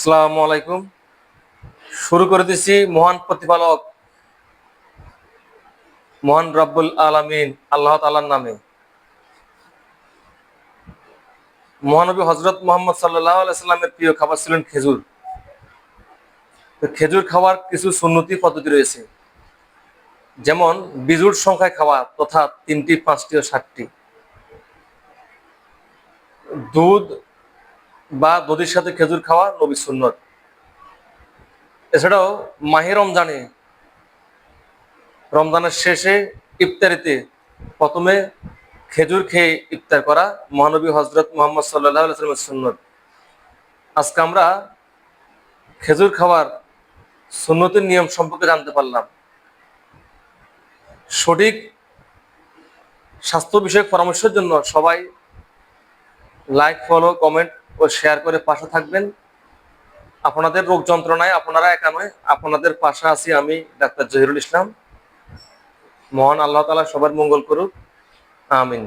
আসসালামু আলাইকুম। শুরু করে দিচ্ছি মহান প্রতিপালক মহান রব্বুল আলামিন আল্লাহ তাআলার নামে। মহানবী হযরত মুহাম্মদ সাল্লাল্লাহু আলাইহি সাল্লামের প্রিয় খাবার ছিলেন খেজুর। তো খেজুর খাওয়ার কিছু সুন্নতি পদ্ধতি রয়েছে, যেমন বিজুড় সংখ্যায় খাওয়া তথা 3টি, 5টি ও 7টি। দুধ বা দধির সাথে খেজুর খাওয়া নবী সুন্নত। এছাড়াও মাহে রমজানের শেষে ইফতারিতে প্রথমে খেজুর খেয়ে ইফতার করা মহানবী হযরত মুহাম্মদ সাল্লাল্লাহু আলাইহি ওয়াসাল্লামের সুন্নত। আজকে আমরা খেজুর খাওয়ার সুন্নতের নিয়ম সম্পর্কে জানতে পারলাম। সঠিক স্বাস্থ্য বিষয়ক পরামর্শের জন্য সবাই লাইক, ফলো, কমেন্ট ও শেয়ার করে পাশে থাকবেন। আপনাদের রোগ যন্ত্রণায় আপনারা একা নয়, আপনাদের পাশে আছি আমি, ডাক্তার জহিরুল ইসলাম। মহান আল্লাহ তাআলা সবার মঙ্গল করুক, আমিন।